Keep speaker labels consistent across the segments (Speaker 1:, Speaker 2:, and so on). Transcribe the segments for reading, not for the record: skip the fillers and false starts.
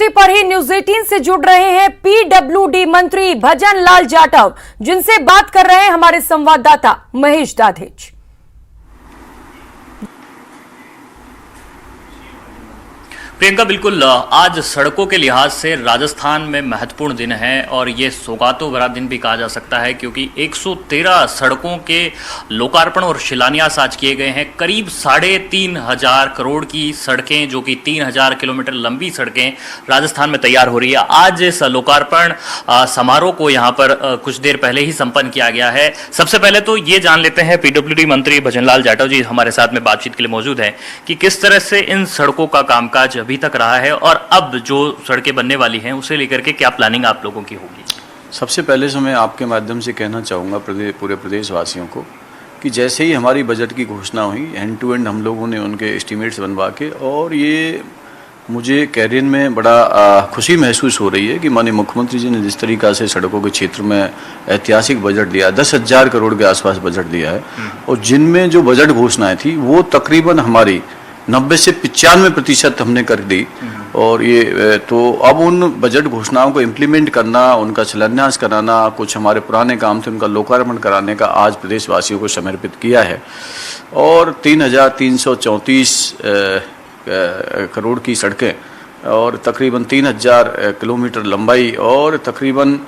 Speaker 1: Connectivity पर ही news 18 से जुड़ रहे हैं पीडब्ल्यूडी मंत्री भजन लाल जाटव, जिनसे बात कर रहे हैं हमारे संवाददाता महेश दाधेच।
Speaker 2: प्रियंका, बिल्कुल आज सड़कों के लिहाज से राजस्थान में महत्वपूर्ण दिन है और ये सौगातों भरा दिन भी कहा जा सकता है, क्योंकि 113 सड़कों के लोकार्पण और शिलान्यास आज किए गए हैं। करीब 3,500 करोड़ की सड़कें, जो कि 3,000 किलोमीटर लंबी सड़कें राजस्थान में तैयार हो रही है। आज इस लोकार्पण समारोह को यहाँ पर कुछ देर पहले ही संपन्न किया गया है। सबसे पहले तो ये जान लेते हैं, पीडब्ल्यूडी मंत्री भजन लाल जाटव जी हमारे साथ में बातचीत के लिए मौजूद हैं, कि किस तरह से इन सड़कों का कामकाज अभी तक रहा है और अब जो सड़कें बनने वाली हैं उसे लेकर के क्या प्लानिंग आप लोगों की होगी।
Speaker 3: सबसे पहले से मैं आपके माध्यम से कहना चाहूँगा पूरे प्रदेशवासियों को कि जैसे ही हमारी बजट की घोषणा हुई, एंड टू एंड हम लोगों ने उनके एस्टीमेट्स बनवा के, और ये मुझे कैरियर में बड़ा खुशी महसूस हो रही है कि माननीय मुख्यमंत्री जी ने जिस तरीक़ा से सड़कों के क्षेत्र में ऐतिहासिक बजट दिया, 10,000 करोड़ के आसपास बजट दिया है, और जिनमें जो बजट घोषणाएं थी वो तकरीबन हमारी 90 से 95% हमने कर दी। और ये तो अब उन बजट घोषणाओं को इम्प्लीमेंट करना, उनका शिलान्यास कराना, कुछ हमारे पुराने काम थे उनका लोकार्पण कराने का आज प्रदेशवासियों को समर्पित किया है। और 3,334 करोड़ की सड़कें और तकरीबन 3,000 किलोमीटर लंबाई, और तकरीबन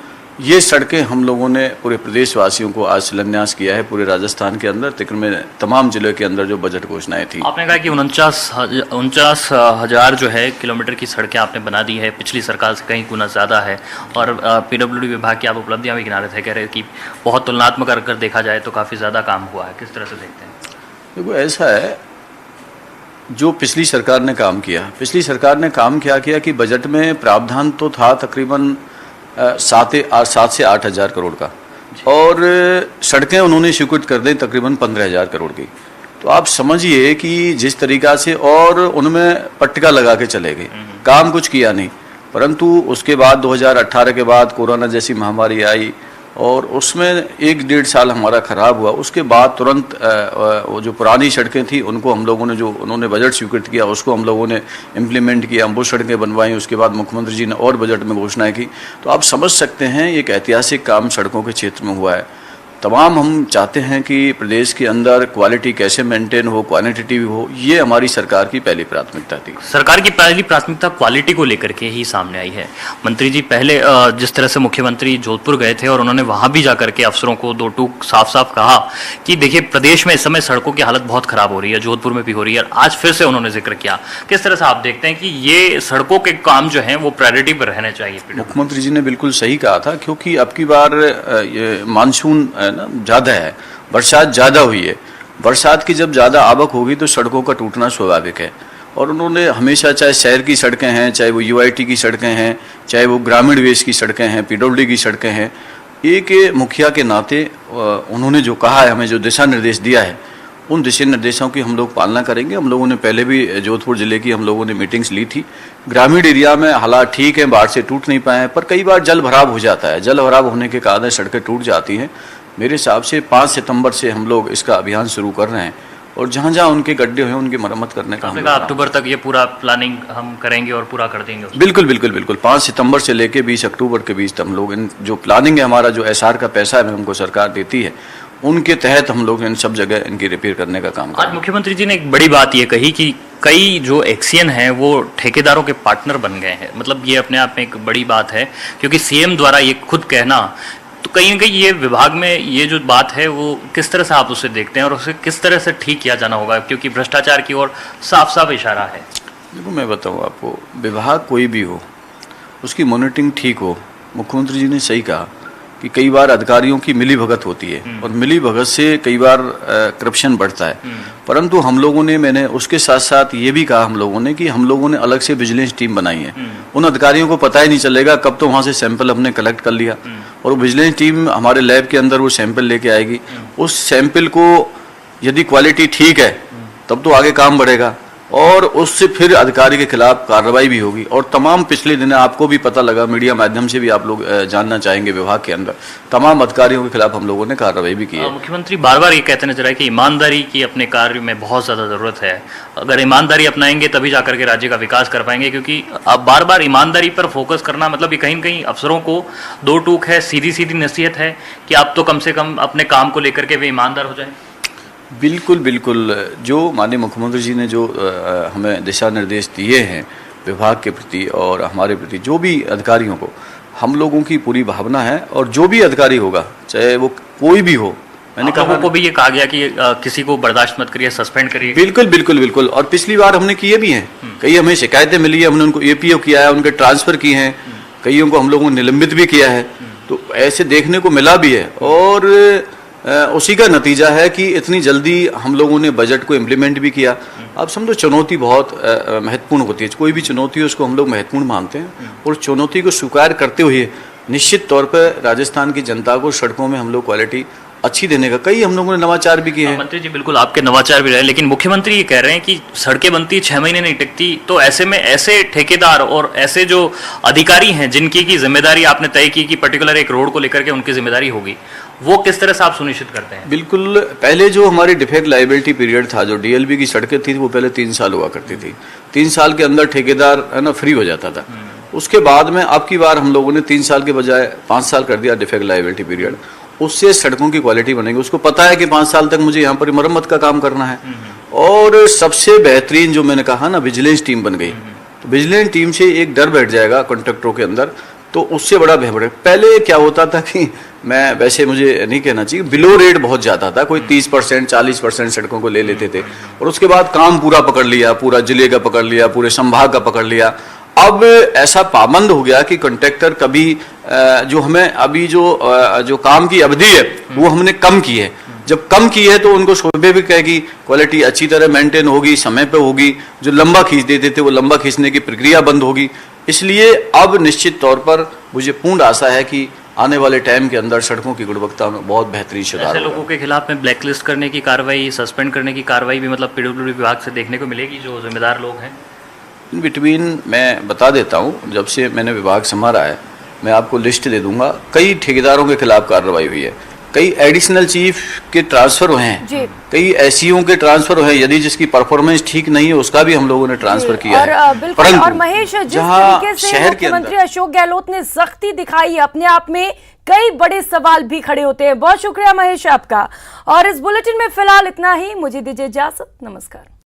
Speaker 3: ये सड़कें हम लोगों ने पूरे प्रदेशवासियों को आज शिलान्यास किया है पूरे राजस्थान के अंदर, तकरीबन तमाम जिलों के अंदर जो बजट घोषणाएं थी।
Speaker 2: आपने कहा कि 49,000 जो है किलोमीटर की सड़कें आपने बना दी है, पिछली सरकार से कहीं गुना ज़्यादा है, और पीडब्ल्यूडी विभाग की आप उपलब्धियां भी गिना रहे थे, कह रहे कि बहुत तुलनात्मक अगर देखा जाए तो काफ़ी ज़्यादा काम हुआ है। किस तरह से देखते हैं?
Speaker 3: देखो, ऐसा है, जो पिछली सरकार ने काम किया, पिछली सरकार ने काम क्या किया कि बजट में प्रावधान तो था तकरीबन 7 से 8,000 करोड़ का, और सड़कें उन्होंने स्वीकृत कर दी तकरीबन 15,000 करोड़ की। तो आप समझिए कि जिस तरीक़ा से, और उनमें पट्टिका लगा के चले गए, काम कुछ किया नहीं। परंतु उसके बाद 2018 के बाद कोरोना जैसी महामारी आई और उसमें 1-1.5 साल हमारा ख़राब हुआ। उसके बाद तुरंत वो जो पुरानी सड़कें थी उनको हम लोगों ने, जो उन्होंने बजट स्वीकृत किया उसको हम लोगों ने इम्प्लीमेंट किया, वो सड़कें बनवाई। उसके बाद मुख्यमंत्री जी ने और बजट में घोषणाएं की। तो आप समझ सकते हैं एक ऐतिहासिक काम सड़कों के क्षेत्र में हुआ है। तमाम हम चाहते हैं कि प्रदेश के अंदर क्वालिटी कैसे मेंटेन हो, क्वांटिटी हो, ये हमारी सरकार की पहली प्राथमिकता थी।
Speaker 2: सरकार की पहली प्राथमिकता क्वालिटी को लेकर के ही सामने आई है। मंत्री जी, पहले जिस तरह से मुख्यमंत्री जोधपुर गए थे और उन्होंने वहां भी जाकर के अफसरों को दो टूक साफ साफ कहा कि देखिए प्रदेश में इस समय सड़कों की हालत बहुत खराब हो रही है, जोधपुर में भी हो रही है। आज फिर से उन्होंने जिक्र किया। किस तरह से आप देखते हैं कि ये सड़कों के काम जो है वो प्रायोरिटी पर रहने चाहिए?
Speaker 3: मुख्यमंत्री जी ने बिल्कुल सही कहा था, क्योंकि अब की बार मानसून ज़्यादा है, बरसात ज़्यादा हुई है। बरसात की जब ज़्यादा आवक होगी तो सड़कों का टूटना स्वाभाविक है। और उन्होंने हमेशा, चाहे शहर की सड़कें हैं, चाहे वो यूआईटी की सड़कें हैं, चाहे वो ग्रामीण वेश की सड़कें हैं, पीडब्ल्यूडी की सड़कें हैं, एक मुखिया के नाते उन्होंने जो कहा है, हमें जो दिशा निर्देश दिया है, उन दिशा निर्देशों की हम लोग पालना करेंगे। हम लोगों ने पहले भी जोधपुर ज़िले की हम लोगों ने मीटिंग्स ली थी। ग्रामीण एरिया में हालात ठीक है, बाढ़ से टूट नहीं पाए हैं, पर कई बार जल भराव हो जाता है। जल भराव होने के कारण सड़कें टूट जाती हैं। मेरे हिसाब से 5 सितंबर से हम लोग इसका अभियान शुरू कर रहे हैं, और जहाँ जहाँ उनके गड्ढे हैं उनकी मरम्मत करने का
Speaker 2: अक्टूबर तक ये पूरा प्लानिंग हम करेंगे और पूरा कर देंगे।
Speaker 3: बिल्कुल बिल्कुल बिल्कुल 5 सितंबर से लेके 20 अक्टूबर के बीच हम लोग इन जो प्लानिंग है, हमारा जो एसआर का पैसा है हमको सरकार देती है, उनके तहत हम लोग इन सब जगह इनकी रिपेयर करने का काम करें।
Speaker 2: आज मुख्यमंत्री जी ने एक बड़ी बात ये कही कि कई जो एक्सियन हैं वो ठेकेदारों के पार्टनर बन गए हैं। मतलब ये अपने आप में एक बड़ी बात है, क्योंकि सीएम द्वारा ये खुद कहना, तो कहीं ना कहीं ये विभाग में ये जो बात है वो किस तरह से आप उसे देखते हैं और उसे किस तरह से ठीक किया जाना होगा, क्योंकि भ्रष्टाचार की ओर साफ साफ इशारा है।
Speaker 3: देखो, मैं बताऊँ आपको, विभाग कोई भी हो उसकी मॉनिटरिंग ठीक हो। मुख्यमंत्री जी ने सही कहा कि कई बार अधिकारियों की मिली भगत होती है, और मिली भगत से कई बार करप्शन बढ़ता है। परंतु हम लोगों ने, मैंने उसके साथ साथ ये भी कहा हम लोगों ने कि हम लोगों ने अलग से विजिलेंस टीम बनाई है। उन अधिकारियों को पता ही नहीं चलेगा कब तो वहाँ से सैंपल हमने कलेक्ट कर लिया, और विजिलेंस टीम हमारे लैब के अंदर वो सैंपल लेके आएगी। उस सैंपल को यदि क्वालिटी ठीक है तब तो आगे काम बढ़ेगा, और उससे फिर अधिकारी के खिलाफ कार्रवाई भी होगी। और तमाम पिछले दिन आपको भी पता लगा, मीडिया माध्यम से भी आप लोग जानना चाहेंगे, विभाग के अंदर तमाम अधिकारियों के खिलाफ हम लोगों ने कार्रवाई भी की है।
Speaker 2: मुख्यमंत्री बार बार ये कहते नजर आए कि ईमानदारी की अपने कार्य में बहुत ज़्यादा ज़रूरत है। अगर ईमानदारी अपनाएंगे तभी जाकर के राज्य का विकास कर पाएंगे, क्योंकि अब बार बार ईमानदारी पर फोकस करना मतलब ये कहीं न कहीं अफसरों को दो टूक है, सीधी सीधी नसीहत है कि आप तो कम से कम अपने काम को लेकर के भी ईमानदार हो जाए।
Speaker 3: बिल्कुल बिल्कुल, जो माननीय मुख्यमंत्री जी ने जो हमें दिशा निर्देश दिए हैं विभाग के प्रति और हमारे प्रति, जो भी अधिकारियों को, हम लोगों की पूरी भावना है। और जो भी अधिकारी होगा, चाहे वो कोई भी हो, मैंने कहा
Speaker 2: को भी ये कहा गया कि किसी को बर्दाश्त मत करिए, सस्पेंड करिए।
Speaker 3: बिल्कुल बिल्कुल बिल्कुल। और पिछली बार हमने किए भी हैं, कई हमें शिकायतें मिली है, हमने उनको एपीओ किया है, उनके ट्रांसफर किए हैं, कईयों को हम लोगों ने निलंबित भी किया है। तो ऐसे देखने को मिला भी है। और उसी का नतीजा है कि इतनी जल्दी हम लोगों ने बजट को इम्प्लीमेंट भी किया। अब समझो चुनौती बहुत महत्वपूर्ण होती है, कोई भी चुनौती है उसको हम लोग महत्वपूर्ण मानते हैं, और चुनौती को स्वीकार करते हुए निश्चित तौर पर राजस्थान की जनता को सड़कों में हम लोग क्वालिटी अच्छी देने का कई हम लोगों ने नवाचार भी किए हैं।
Speaker 2: मंत्री जी बिल्कुल आपके नवाचार भी रहे, लेकिन मुख्यमंत्री ये कह रहे हैं कि सड़कें बनती 6 महीने नहीं टिकती, तो ऐसे में ऐसे ठेकेदार और ऐसे जो अधिकारी हैं जिनकी की जिम्मेदारी आपने तय की कि पर्टिकुलर एक रोड को लेकर के उनकी जिम्मेदारी होगी, वो किस तरह से आप सुनिश्चित करते हैं?
Speaker 3: बिल्कुल, पहले जो हमारी डिफेक्ट लाइबिलिटी पीरियड था, जो डीएलबी की सड़कें थी, वो पहले 3 साल हुआ करती थी। 3 साल के अंदर ठेकेदार है ना फ्री हो जाता था। उसके बाद में अब की बार हम लोगों ने 3 साल के बजाय 5 साल कर दिया डिफेक्ट लाइबिलिटी पीरियड। उससे सड़कों की क्वालिटी बनेगी। उसको पता है कि 5 साल तक मुझे यहाँ पर मरम्मत का काम करना है। और सबसे बेहतरीन जो मैंने कहा ना, विजिलेंस टीम बन गई। तो विजिलेंस टीम से एक डर बैठ जाएगा कॉन्ट्रैक्टरों के अंदर, तो उससे बड़ा भय। पहले क्या होता था कि मैं वैसे मुझे नहीं कहना चाहिए, बिलो रेट बहुत जाता था, कोई 30% 40% सड़कों को ले लेते थे, और उसके बाद काम पूरा पकड़ लिया, पूरा जिले का पकड़ लिया, पूरे संभाग का पकड़ लिया। अब ऐसा पाबंद हो गया कि कॉन्ट्रैक्टर कभी जो हमें अभी जो काम की अवधि है वो हमने कम की है। जब कम की है तो उनको शोभे भी कहेगी, क्वालिटी अच्छी तरह मेंटेन होगी, समय पे होगी। जो लंबा खींच देते थे वो लंबा खींचने की प्रक्रिया बंद होगी। इसलिए अब निश्चित तौर पर मुझे पूर्ण आशा है कि आने वाले टाइम के अंदर सड़कों की गुणवत्ता में बहुत बेहतरीन सुधार होगा।
Speaker 2: ऐसे लोगों के खिलाफ में ब्लैकलिस्ट करने की कार्रवाई, सस्पेंड करने की कार्रवाई भी मतलब पीडब्ल्यूडी विभाग से देखने को मिलेगी, जो जिम्मेदार लोग हैं?
Speaker 3: इन बिटवीन मैं बता देता हूँ, जब से मैंने विभाग संभाला है मैं आपको लिस्ट दे दूंगा। कई ठेकेदारों के खिलाफ कार्रवाई हुई है, कई एडिशनल चीफ के ट्रांसफर हुए हैं, कई एसईओ के ट्रांसफर हुए हैं। यदि जिसकी परफॉर्मेंस ठीक नहीं है उसका भी हम लोगों ने ट्रांसफर किया है।
Speaker 1: परंतु और महेश, जिस तरीके से मुख्यमंत्री अशोक गहलोत ने सख्ती दिखाई, अपने आप में कई बड़े सवाल भी खड़े होते हैं। बहुत शुक्रिया महेश आपका। और इस बुलेटिन में फिलहाल इतना ही, मुझे दीजिए इजाजत, नमस्कार।